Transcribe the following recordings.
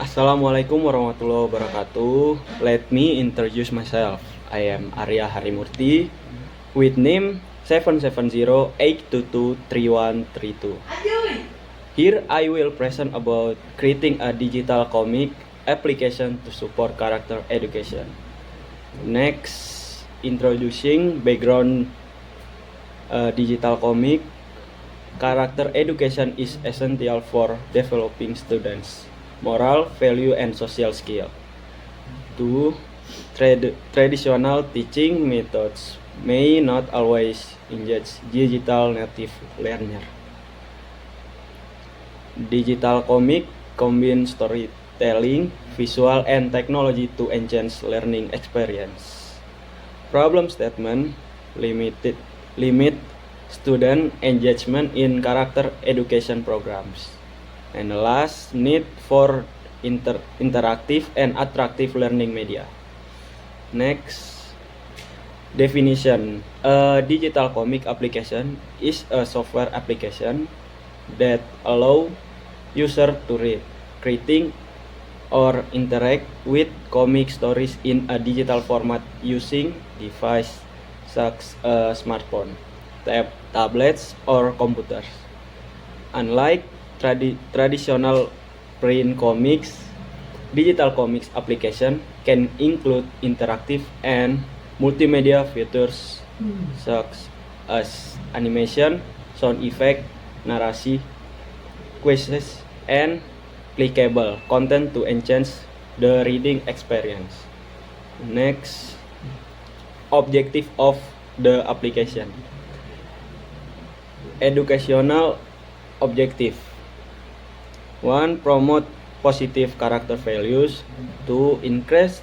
Assalamualaikum warahmatullahi wabarakatuh. Let me introduce myself. I am Arya Harimurti with name 770-822-3132. Here I will present about creating a digital comic application to support character education. Next, introducing background digital comic. Character education is essential for developing students' moral, value, and social skill. 2. Traditional teaching methods may not always engage digital native learner. Digital comic combine storytelling, visual, and technology to enhance learning experience. Problem statement: limit student engagement in character education programs. And the last, need for interactive and attractive learning media. Next, definition. A digital comic application is a software application that allow user to read, creating, or interact with comic stories in a digital format using device such as smartphone, tablets, or computers. Unlike traditional print comics, digital comics application can include interactive and multimedia features such as animation, sound effect, narration, quizzes, and clickable content to enhance the reading experience. Next, objective of the application. Educational objective. 1. Promote positive character values. 2. Increase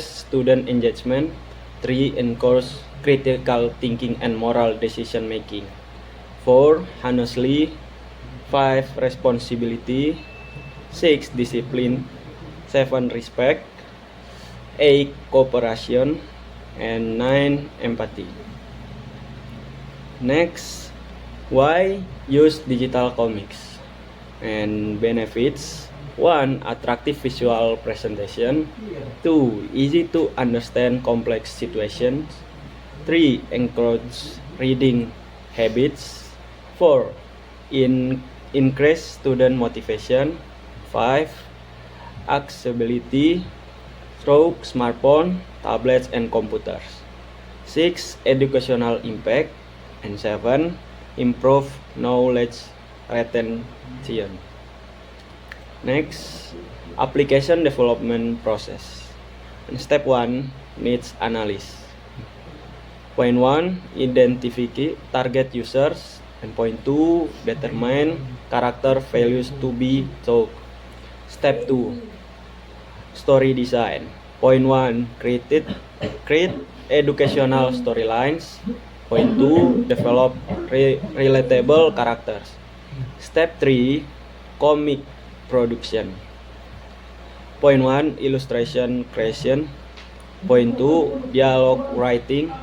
student engagement. 3. Encourage critical thinking and moral decision making. 4. Honestly. 5. Responsibility. 6. Discipline. 7. Respect. 8. Cooperation. And 9. Empathy. Next, why use digital comics? And benefits: 1. Attractive visual presentation. 2. Easy to understand complex situations. 3. Encourage reading habits. 4. Increase student motivation. 5. Accessibility through smartphone, tablets, and computers. 6. Educational impact. And 7. Improve knowledge retention. Next, application development process. And step 1, needs analysis. Point 1, identify target users. And point 2, determine character values to be taught. Step 2, story design. Point 1, create educational storylines. Point 2, develop relatable characters. Step 3, comic production. Point 1, illustration creation. Point 2, dialogue writing.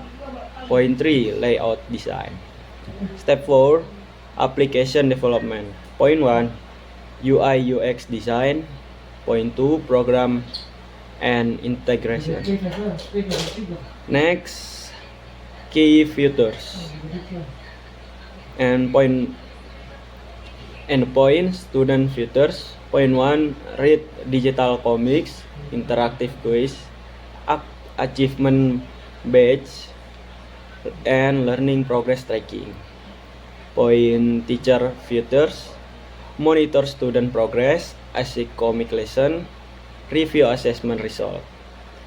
Point 3, layout design. Step 4, application development. Point 1, UI UX design. Point 2, program and integration. Next, key features. And point student features. Point 1, read digital comics, interactive quiz, achievement badge, and learning progress tracking. Point teacher features: monitor student progress, assign comic lesson, review assessment result.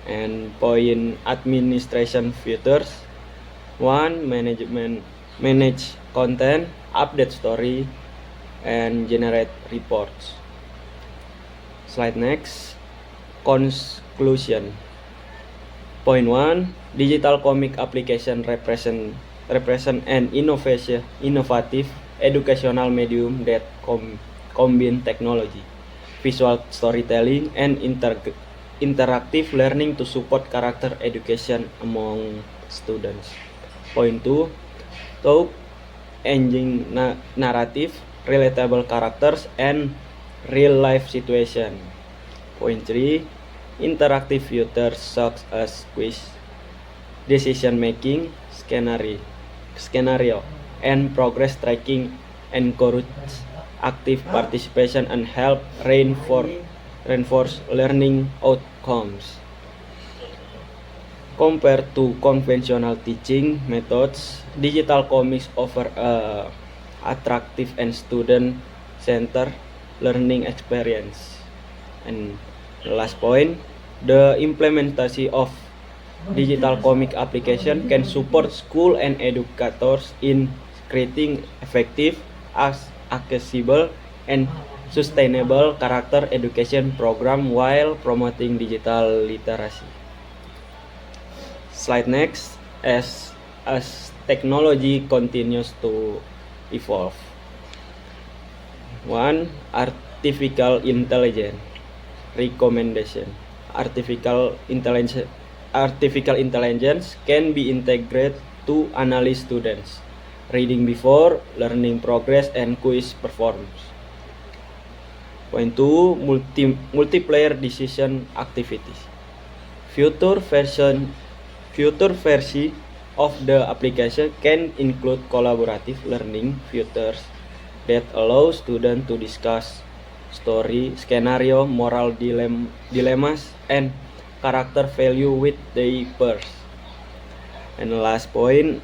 And point administration features: 1. Manage content, update story, and generate reports. Slide next. Conclusion. Point 1, digital comic application represent an innovative educational medium that combine technology, visual storytelling, and interactive learning to support character education among students. Point 2, talk engine narrative, relatable characters, and real life situation. Point 3. Interactive features such as quiz, decision making, scenario, and progress tracking encourage active participation and help reinforce learning outcomes. Compared to conventional teaching methods, digital comics offer a attractive and student-centered learning experience. And the last point, the implementation of digital comic application can support school and educators in creating effective, accessible, and sustainable character education program while promoting digital literacy. Slide next. As technology continues to evolve. 1. Artificial intelligence recommendation. Artificial intelligence can be integrated to analyze students' reading before, learning progress, and quiz performance. Point 2. Multiplayer decision activities. Future version of the application can include collaborative learning features that allow students to discuss story, scenario, moral dilemmas, and character value with their peers. And the last point,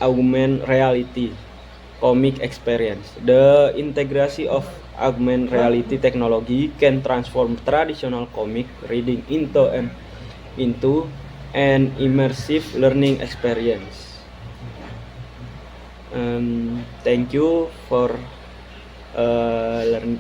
augmented reality comic experience. The integration of augmented reality technology can transform traditional comic reading into an immersive learning experience. Thank you for the